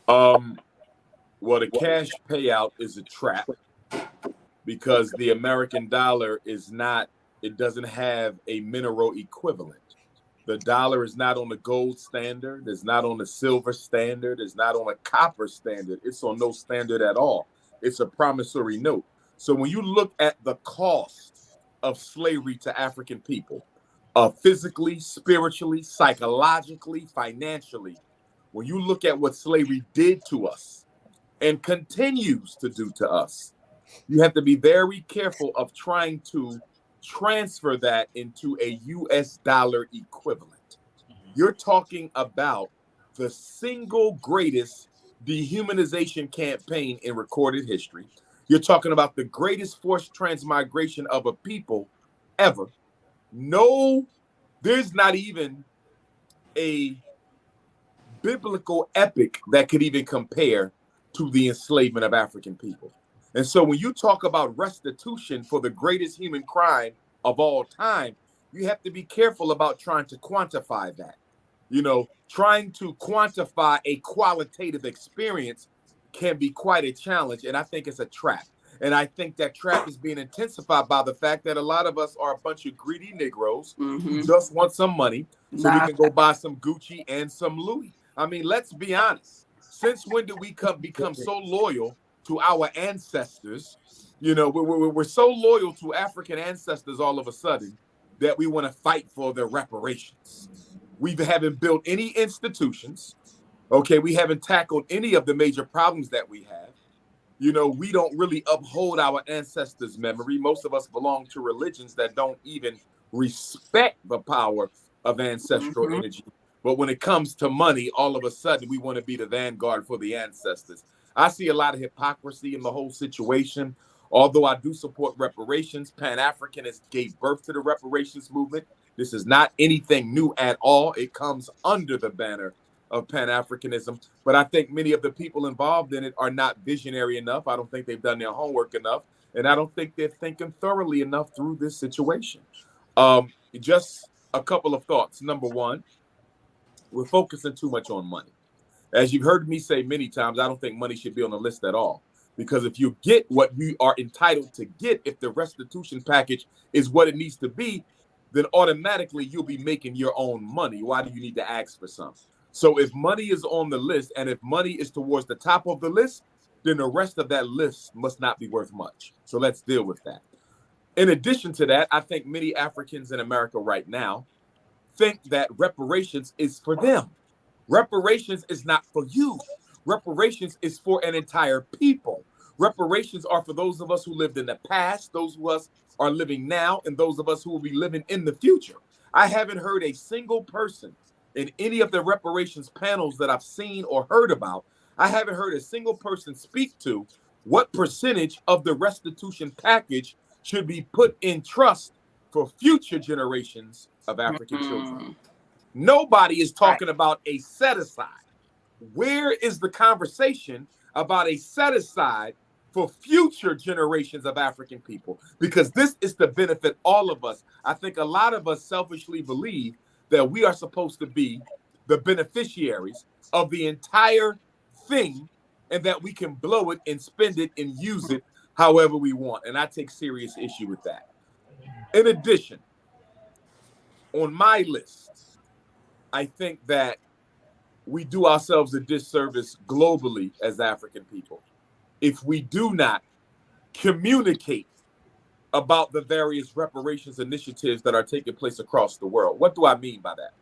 Um, well, the cash payout is a trap because the American dollar is not, it doesn't have a mineral equivalent. The dollar is not on the gold standard, it's not on the silver standard, it's not on a copper standard, it's on no standard at all. It's a promissory note. So when you look at the cost of slavery to African people, physically, spiritually, psychologically, financially, when you look at what slavery did to us and continues to do to us, you have to be very careful of trying to transfer that into a US dollar equivalent. You're talking about the single greatest dehumanization campaign in recorded history. You're talking about the greatest forced transmigration of a people ever. No, there's not even a biblical epic that could even compare to the enslavement of African people. And so when you talk about restitution for the greatest human crime of all time, you have to be careful about trying to quantify that. Trying to quantify a qualitative experience can be quite a challenge. And I think it's a trap. And I think that trap is being intensified by the fact that a lot of us are a bunch of greedy Negroes who Mm-hmm. just want some money so we Nah. can go buy some Gucci and some Louis. I mean, let's be honest. Since when did we become so loyal to our ancestors? We're so loyal to African ancestors all of a sudden that we want to fight for their reparations. We haven't built any institutions. Okay, we haven't tackled any of the major problems that we have. We don't really uphold our ancestors' memory. Most of us belong to religions that don't even respect the power of ancestral Mm-hmm. energy. But when it comes to money, all of a sudden we want to be the vanguard for the ancestors. I see a lot of hypocrisy in the whole situation. Although I do support reparations, Pan Africanists gave birth to the reparations movement. This is not anything new at all. It comes under the banner of Pan Africanism. But I think many of the people involved in it are not visionary enough. I don't think they've done their homework enough. And I don't think they're thinking thoroughly enough through this situation. Just a couple of thoughts. Number one, we're focusing too much on money. As you've heard me say many times, I don't think money should be on the list at all. Because if you get what you are entitled to get, if the restitution package is what it needs to be, then automatically you'll be making your own money. Why do you need to ask for some? So if money is on the list and if money is towards the top of the list, then the rest of that list must not be worth much. So let's deal with that. In addition to that, I think many Africans in America right now think that reparations is for them. Reparations is not for you. Reparations is for an entire people. Reparations are for those of us who lived in the past, those of us are living now, and those of us who will be living in the future. I haven't heard a single person in any of the reparations panels that I've seen or heard about. I haven't heard a single person speak to what percentage of the restitution package should be put in trust for future generations of African children. Mm-hmm. Nobody is Right. talking about a set aside. Where is the conversation about a set aside for future generations of African people? Because this is to benefit all of us. I think a lot of us selfishly believe that we are supposed to be the beneficiaries of the entire thing and that we can blow it and spend it and use it however we want. And I take serious issue with that. In addition, on my list, I think that we do ourselves a disservice globally as African people if we do not communicate about the various reparations initiatives that are taking place across the world. What do I mean by that?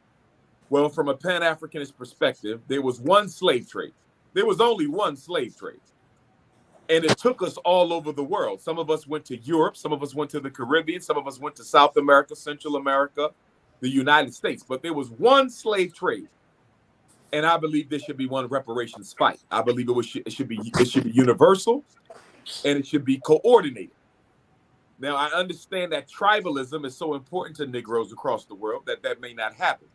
Well, from a Pan Africanist perspective, there was one slave trade. There was only one slave trade. And it took us all over the world. Some of us went to Europe, some of us went to the Caribbean, some of us went to South America, Central America, the United States. But there was one slave trade. And I believe there should be one reparations fight. I believe it should be universal and it should be coordinated. Now I understand that tribalism is so important to Negroes across the world that that may not happen.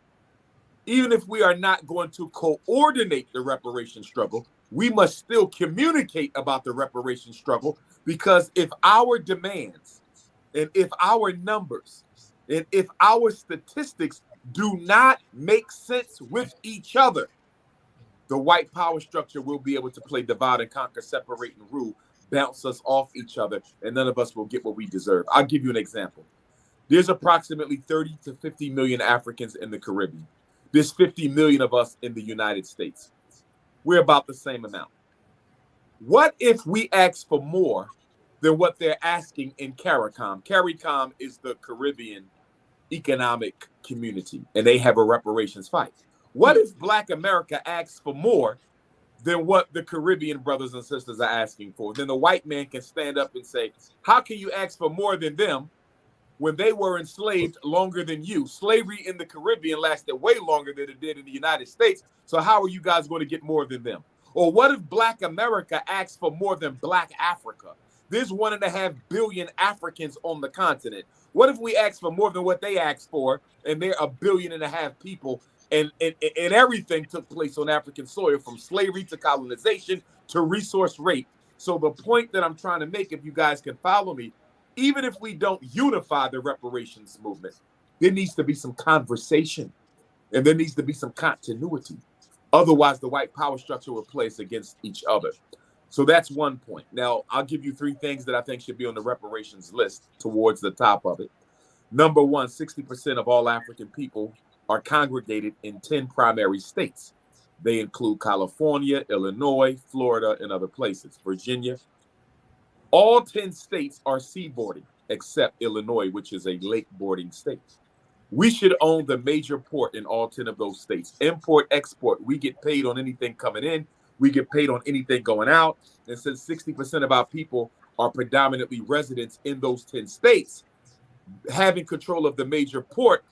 Even if we are not going to coordinate the reparation struggle, we must still communicate about the reparation struggle because if our demands and if our numbers and if our statistics do not make sense with each other, The white power structure will be able to play divide and conquer, separate and rule, bounce us off each other, and none of us will get what we deserve. I'll give you an example. There's approximately 30 to 50 million Africans in the Caribbean. There's 50 million of us in the United States. We're about the same amount. What if we ask for more than what they're asking in CARICOM? CARICOM is the Caribbean Economic Community, and they have a reparations fight. What if Black America asks for more than what the Caribbean brothers and sisters are asking for? Then the white man can stand up and say, how can you ask for more than them when they were enslaved longer than you? Slavery in the Caribbean lasted way longer than it did in the United States. So how are you guys going to get more than them? Or what if Black America asks for more than Black Africa? There's 1.5 billion Africans on the continent. What if we ask for more than what they asked for, and they're 1.5 billion people, and everything took place on African soil, from slavery to colonization to resource rape? So the point that I'm trying to make, if you guys can follow me, even if we don't unify the reparations movement, there needs to be some conversation and there needs to be some continuity. Otherwise, the white power structure will play us against each other. So that's one point. Now, I'll give you 3 things that I think should be on the reparations list towards the top of it. Number one, 60% of all African people are congregated in 10 primary states. They include California, Illinois, Florida, and other places, Virginia. All 10 states are seaboarding, except Illinois, which is a lakeboarding state. We should own the major port in all 10 of those states. Import, export, we get paid on anything coming in. We get paid on anything going out. And since 60% of our people are predominantly residents in those 10 states, having control of the major port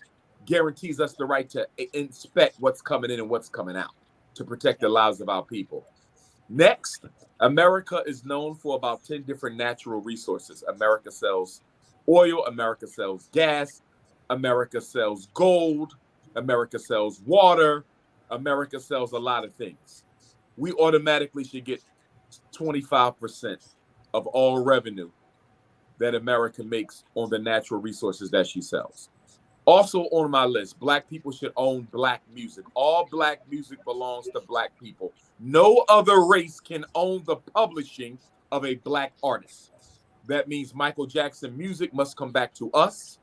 guarantees us the right to inspect what's coming in and what's coming out to protect the lives of our people. Next, America is known for about 10 different natural resources. America sells oil, America sells gas, America sells gold, America sells water, America sells a lot of things. We automatically should get 25% of all revenue that America makes on the natural resources that she sells. Also on my list, Black people should own Black music. All Black music belongs to Black people. No other race can own the publishing of a Black artist. That means Michael Jackson music must come back to us.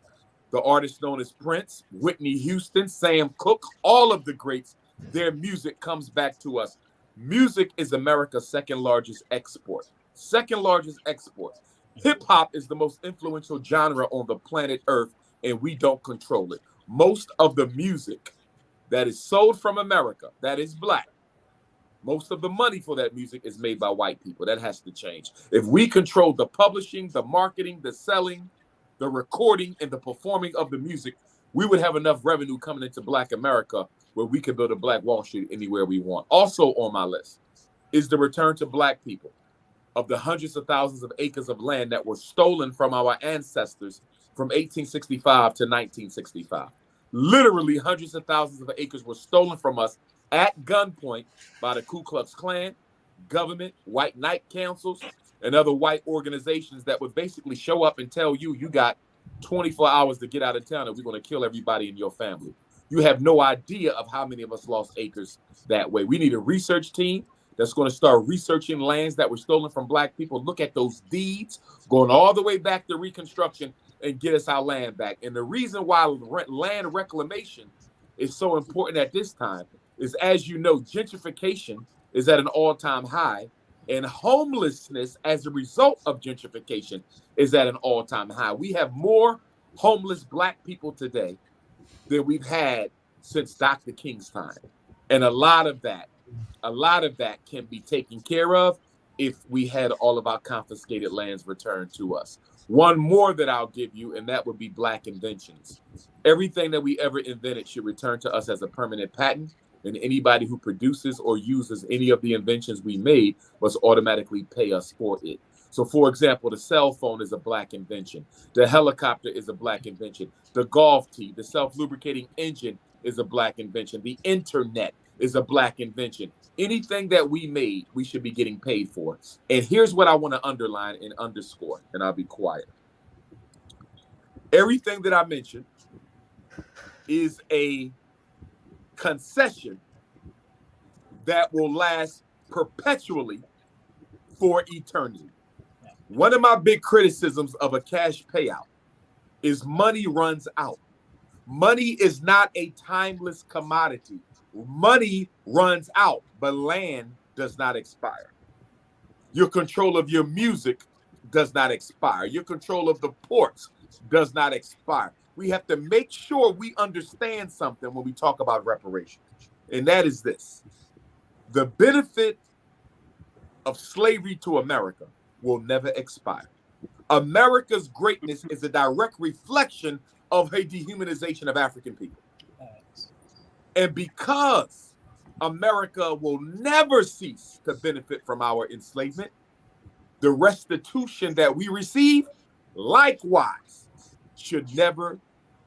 The artists known as Prince, Whitney Houston, Sam Cooke, all of the greats, their music comes back to us. Music is America's second largest export. Second largest export. Hip hop is the most influential genre on the planet Earth, and we don't control it. Most of the music that is sold from America, that is Black, most of the money for that music is made by white people. That has to change. If we control the publishing, the marketing, the selling, the recording, and the performing of the music, we would have enough revenue coming into Black America where we could build a Black Wall Street anywhere we want. Also on my list is the return to Black people of the hundreds of thousands of acres of land that were stolen from our ancestors from 1865 to 1965. Literally hundreds of thousands of acres were stolen from us at gunpoint by the Ku Klux Klan, government, white night councils, and other white organizations that would basically show up and tell you, you got 24 hours to get out of town and we're going to kill everybody in your family. You have no idea of how many of us lost acres that way. We need a research team that's going to start researching lands that were stolen from Black people, look at those deeds, going all the way back to Reconstruction, and get us our land back. And the reason why land reclamation is so important at this time is, as you know, gentrification is at an all-time high, and homelessness as a result of gentrification is at an all-time high. We have more homeless Black people today than we've had since Dr. King's time. And a lot of that can be taken care of if we had all of our confiscated lands returned to us. One more that I'll give you, and that would be Black inventions. Everything that we ever invented should return to us as a permanent patent, and anybody who produces or uses any of the inventions we made must automatically pay us for it. So, for example, the cell phone is a Black invention. The helicopter is a Black invention. The golf tee, the self-lubricating engine is a Black invention. The internet is a Black invention. Anything that we made, we should be getting paid for. And here's what I want to underline and underscore, and I'll be quiet. Everything that I mentioned is a concession that will last perpetually for eternity. One of my big criticisms of a cash payout is money runs out. Money is not a timeless commodity. Money runs out, but land does not expire. Your control of your music does not expire. Your control of the ports does not expire. We have to make sure we understand something when we talk about reparations, and that is this: the benefit of slavery to America will never expire. America's greatness is a direct reflection of a dehumanization of African people. And because America will never cease to benefit from our enslavement, the restitution that we receive, likewise, should never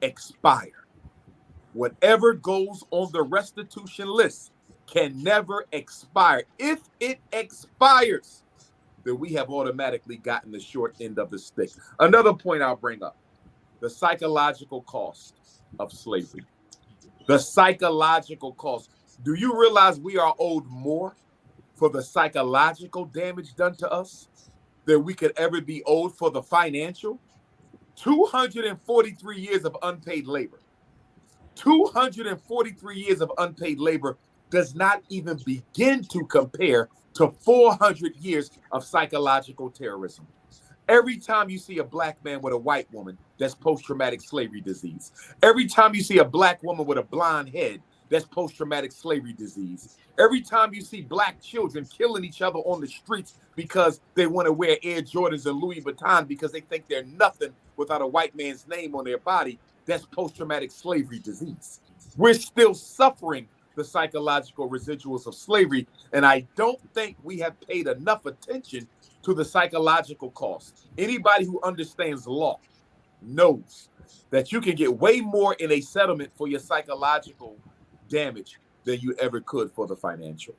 expire. Whatever goes on the restitution list can never expire. If it expires, then we have automatically gotten the short end of the stick. Another point I'll bring up: the psychological cost of slavery. The psychological cost. Do you realize we are owed more for the psychological damage done to us than we could ever be owed for the financial? 243 years of unpaid labor. 243 years of unpaid labor does not even begin to compare to 400 years of psychological terrorism. Every time you see a black man with a white woman, that's post-traumatic slavery disease. Every time you see a black woman with a blonde head, that's post-traumatic slavery disease. Every time you see black children killing each other on the streets because they want to wear Air Jordans and Louis Vuitton because they think they're nothing without a white man's name on their body, that's post-traumatic slavery disease. We're still suffering the psychological residuals of slavery, and I don't think we have paid enough attention to the psychological cost. Anybody who understands law knows that you can get way more in a settlement for your psychological damage than you ever could for the financial.